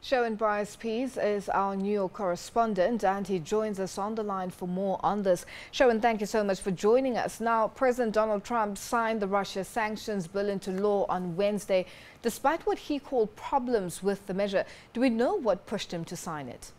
Sharon Bryce-Pease is our New York correspondent and he joins us on the line for more on this. Sharon, thank you so much for joining us. Now, President Donald Trump signed the Russia sanctions bill into law on Wednesday, despite what he called problems with the measure. Do we know what pushed him to sign it?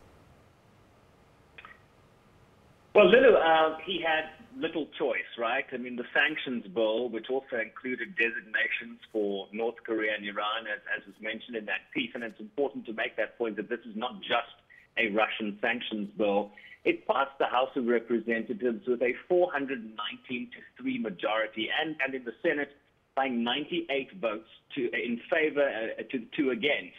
Well, Lulu, he had little choice, right? I mean, the sanctions bill, which also included designations for North Korea and Iran, as was mentioned in that piece, and it's important to make that point that this is not just a Russian sanctions bill. It passed the House of Representatives with a 419-3 majority, and in the Senate by 98 votes in favor to 2 against.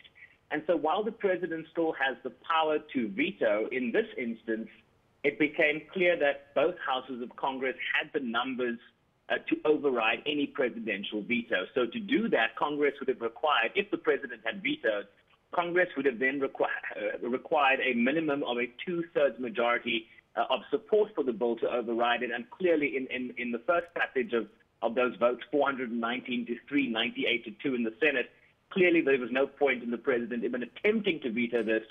And so while the president still has the power to veto, in this instance, it became clear that both houses of Congress had the numbers to override any presidential veto. So to do that, Congress would have required, if the president had vetoed, Congress would have then required a minimum of a 2/3 majority of support for the bill to override it. And clearly in the first passage of those votes, 419-3, 98-2 in the Senate, clearly there was no point in the president even attempting to veto this,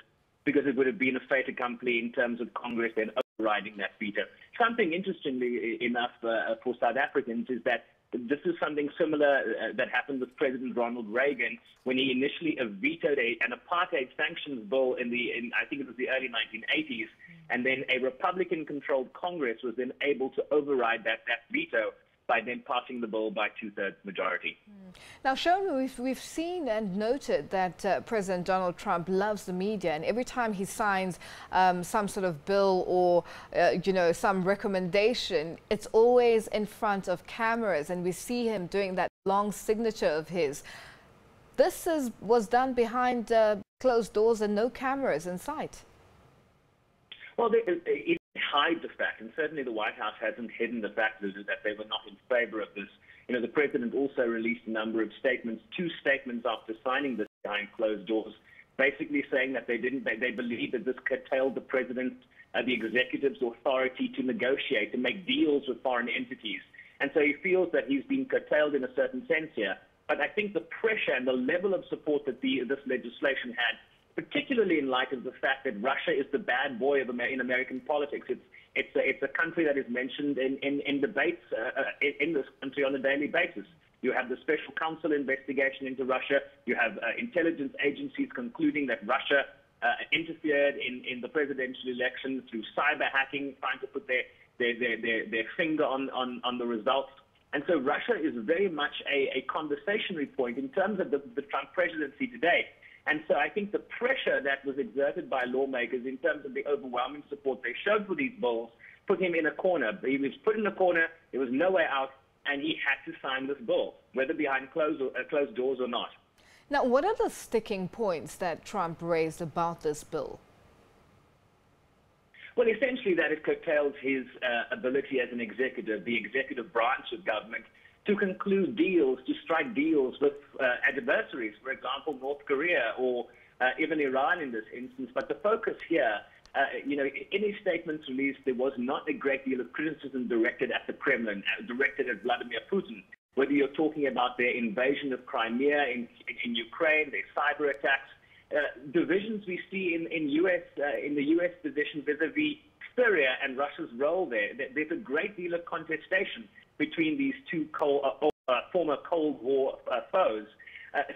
because it would have been a fait accompli in terms of Congress then overriding that veto. Something interestingly enough for South Africans is that this is something similar that happened with President Ronald Reagan when he initially vetoed an apartheid sanctions bill in I think it was the early 1980s, and then a Republican-controlled Congress was then able to override that veto by then passing the bill by 2/3 majority. Now, Sharon, we've seen and noted that President Donald Trump loves the media, and every time he signs some sort of bill or, some recommendation, it's always in front of cameras, and we see him doing that long signature of his. This was done behind closed doors and no cameras in sight. Well, it hide the fact, and certainly the White House hasn't hidden the fact that they were not in favor of this. The president also released a number of statements, 2 statements after signing this behind closed doors, basically saying that they believe that this curtailed the president, the executive's authority to negotiate, to make deals with foreign entities. And so he feels that he's been curtailed in a certain sense here. But I think the pressure and the level of support that this legislation had, particularly in light of the fact that Russia is the bad boy in American politics. It's a country that is mentioned in debates in this country on a daily basis. You have the special counsel investigation into Russia. You have intelligence agencies concluding that Russia interfered in the presidential election through cyber hacking, trying to put their finger on the results. And so Russia is very much a conversationary point in terms of the Trump presidency today. And so I think the pressure that was exerted by lawmakers in terms of the overwhelming support they showed for these bills put him in a corner. He was put in a corner, there was no way out, and he had to sign this bill, whether behind closed doors or not. Now, what are the sticking points that Trump raised about this bill? Well, essentially that it curtails his ability as an executive, the executive branch of government, to conclude deals, to strike deals with adversaries, for example, North Korea or even Iran in this instance. But the focus here, in his statements released, there was not a great deal of criticism directed at the Kremlin, directed at Vladimir Putin, whether you're talking about their invasion of Crimea in Ukraine, their cyber attacks, divisions we see in the U.S. position vis-a-vis Syria and Russia's role there. There's a great deal of contestation between these two former Cold War foes.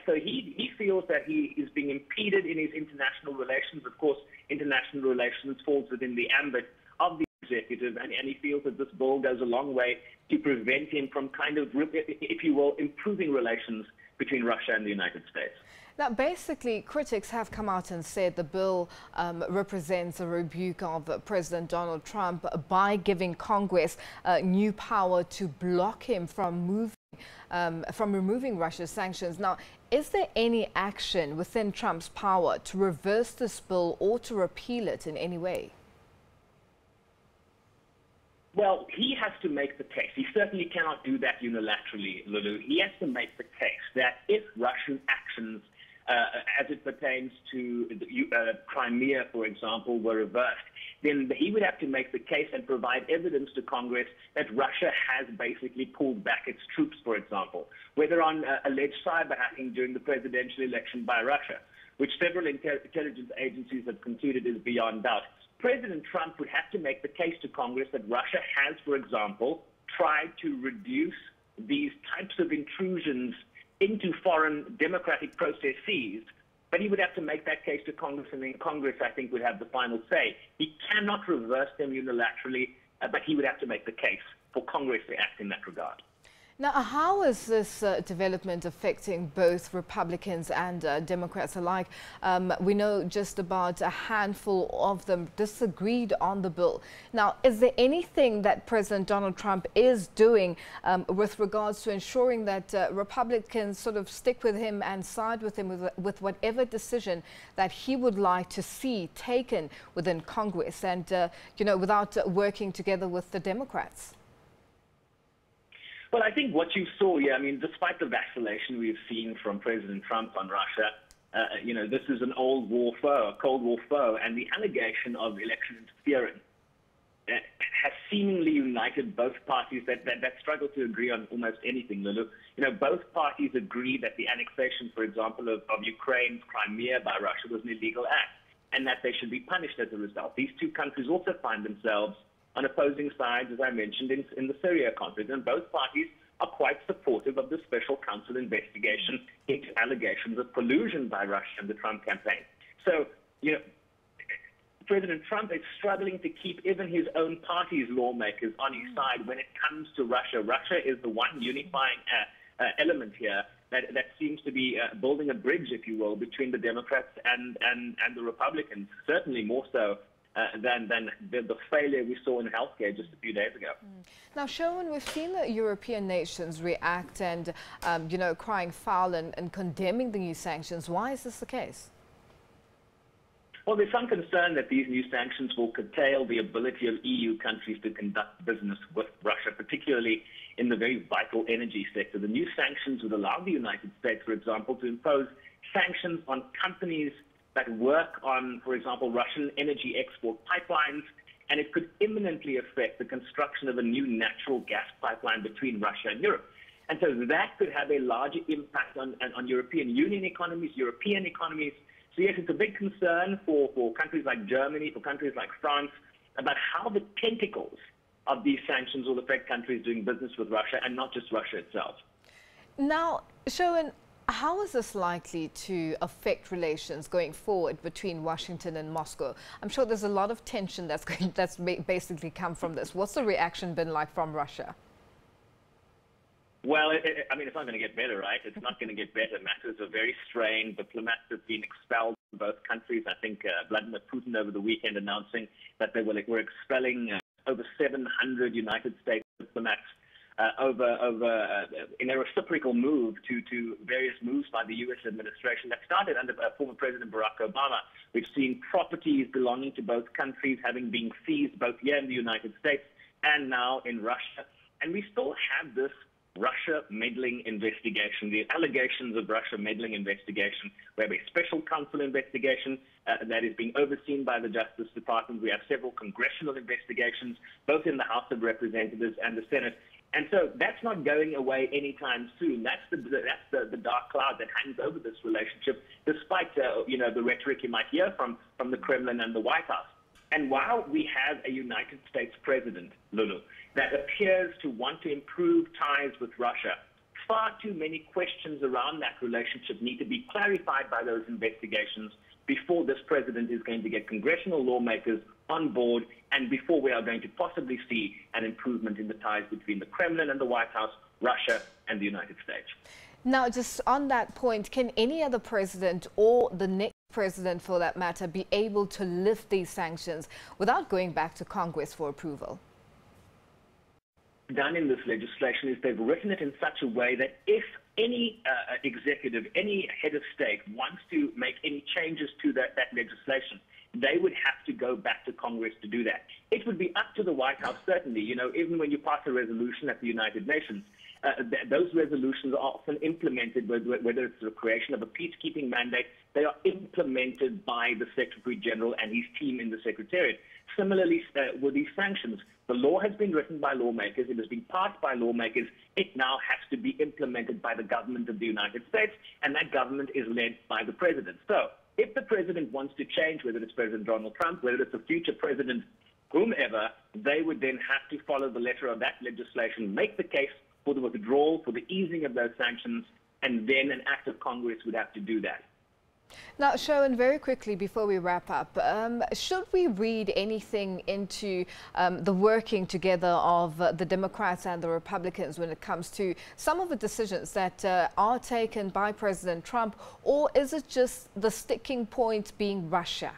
So he feels that he is being impeded in his international relations. Of course, international relations falls within the ambit of the executive, and he feels that this bill goes a long way to prevent him from kind of, if you will, improving relations between Russia and the United States. Now, basically, critics have come out and said the bill represents a rebuke of President Donald Trump by giving Congress new power to block him from removing Russia's sanctions. Now, is there any action within Trump's power to reverse this bill or to repeal it in any way? Well, he has to make the case. He certainly cannot do that unilaterally, Lulu. He has to make the case that if Russian actions as it pertains to Crimea, for example, were reversed, then he would have to make the case and provide evidence to Congress that Russia has basically pulled back its troops, for example, whether on alleged cyber hacking during the presidential election by Russia. which several intelligence agencies have concluded is beyond doubt. President Trump would have to make the case to Congress that Russia has, for example, tried to reduce these types of intrusions into foreign democratic processes, but he would have to make that case to Congress, and then Congress, I think, would have the final say. He cannot reverse them unilaterally, but he would have to make the case for Congress to act in that regard. Now, how is this development affecting both Republicans and Democrats alike? We know just about a handful of them disagreed on the bill. Now, is there anything that President Donald Trump is doing with regards to ensuring that Republicans sort of stick with him and side with him with whatever decision that he would like to see taken within Congress and, you know, without working together with the Democrats? Well, I think what you saw here, I mean, despite the vacillation we've seen from President Trump on Russia, you know, this is an old war foe, a Cold War foe, and the allegation of election interference has seemingly united both parties that struggle to agree on almost anything, Lulu. You know, both parties agree that the annexation, for example, of Ukraine's Crimea by Russia was an illegal act, and that they should be punished as a result. These two countries also find themselves on opposing sides, as I mentioned, in the Syria conflict, and both parties are quite supportive of the special counsel investigation into allegations of collusion by Russia and the Trump campaign. So, you know, President Trump is struggling to keep even his own party's lawmakers on his side when it comes to Russia. Russia is the one unifying element here that seems to be building a bridge, if you will, between the Democrats and the Republicans, certainly more so than the failure we saw in healthcare just a few days ago. Now, Sherwin, we've seen the European nations react and, you know, crying foul and condemning the new sanctions. Why is this the case? Well, there's some concern that these new sanctions will curtail the ability of EU countries to conduct business with Russia, particularly in the very vital energy sector. The new sanctions would allow the United States, for example, to impose sanctions on companies that work on, for example, Russian energy export pipelines, and it could imminently affect the construction of a new natural gas pipeline between Russia and Europe. And so that could have a larger impact on European Union economies, European economies. So yes, it's a big concern for countries like Germany, for countries like France, about how the tentacles of these sanctions will affect countries doing business with Russia, and not just Russia itself. Now, Sherwin, how is this likely to affect relations going forward between Washington and Moscow? I'm sure there's a lot of tension that's basically come from this. What's the reaction been like from Russia? Well, I mean, it's not going to get better, right? It's not going to get better. Matters are very strained. Diplomats have been expelled from both countries. I think Vladimir Putin over the weekend announcing that they were expelling over 700 United States diplomats in a reciprocal move to various moves by the U.S. administration that started under former President Barack Obama. We've seen properties belonging to both countries having been seized both here in the United States and now in Russia. And we still have this Russia meddling investigation, the allegations of Russia meddling investigation. We have a special counsel investigation that is being overseen by the Justice Department. We have several congressional investigations, both in the House of Representatives and the Senate. And so that's not going away anytime soon. That's the dark cloud that hangs over this relationship, despite you know, the rhetoric you might hear from the Kremlin and the White House. And while we have a United States president, Lulu, that appears to want to improve ties with Russia, far too many questions around that relationship need to be clarified by those investigations before this president is going to get congressional lawmakers on board, and before we are going to possibly see an improvement in the ties between the Kremlin and the White House, Russia and the United States. Now, just on that point, can any other president or the next president, for that matter, be able to lift these sanctions without going back to Congress for approval? Done in this legislation is they've written it in such a way that if any executive, any head of state wants to make any changes to that legislation, they would have to go back to Congress to do that. It would be up to the White House, certainly. You know, even when you pass a resolution at the United Nations, those resolutions are often implemented, whether it's the creation of a peacekeeping mandate, they are implemented by the Secretary General and his team in the Secretariat. Similarly, with these sanctions, the law has been written by lawmakers, it has been passed by lawmakers, it now has to be implemented by the government of the United States, and that government is led by the president. So, if the president wants to change, whether it's President Donald Trump, whether it's a future president, whomever, they would then have to follow the letter of that legislation, make the case for the withdrawal, for the easing of those sanctions, and then an act of Congress would have to do that. Now, Sherwin, very quickly before we wrap up, should we read anything into the working together of the Democrats and the Republicans when it comes to some of the decisions that are taken by President Trump, or is it just the sticking point being Russia?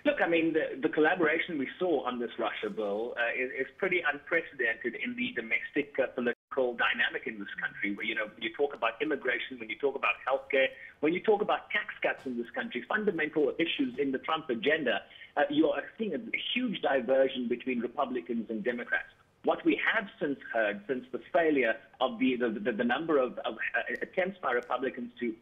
Look, I mean, the collaboration we saw on this Russia bill is pretty unprecedented in the domestic political dynamic in this country. Where, when you talk about immigration, when you talk about healthcare, when you talk about tax cuts in this country, fundamental issues in the Trump agenda, you are seeing a huge diversion between Republicans and Democrats. What we have since heard, since the failure of the number of attempts by Republicans to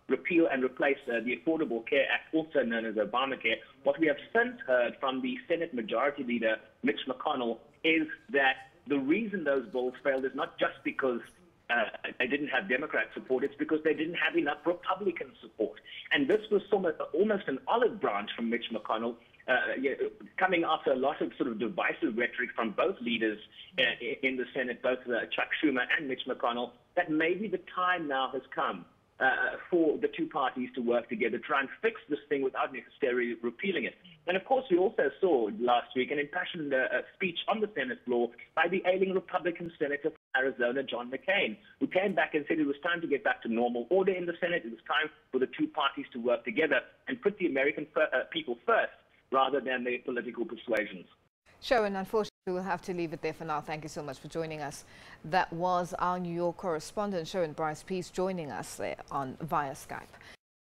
repeal and replace the Affordable Care Act, also known as Obamacare, what we have since heard from the Senate Majority Leader, Mitch McConnell, is that the reason those bills failed is not just because they didn't have Democrat support, it's because they didn't have enough Republican support. And this was almost an olive branch from Mitch McConnell, coming after a lot of sort of divisive rhetoric from both leaders in the Senate, both Chuck Schumer and Mitch McConnell, that maybe the time now has come for the two parties to work together, try and fix this thing without necessarily repealing it. And of course, we also saw last week an impassioned speech on the Senate floor by the ailing Republican Senator from Arizona, John McCain, who came back and said it was time to get back to normal order in the Senate. It was time for the two parties to work together and put the American people first rather than their political persuasions. Sherwin, unfortunately, we'll have to leave it there for now. Thank you so much for joining us. That was our New York correspondent, Sherwin Bryce Peace, joining us there via Skype.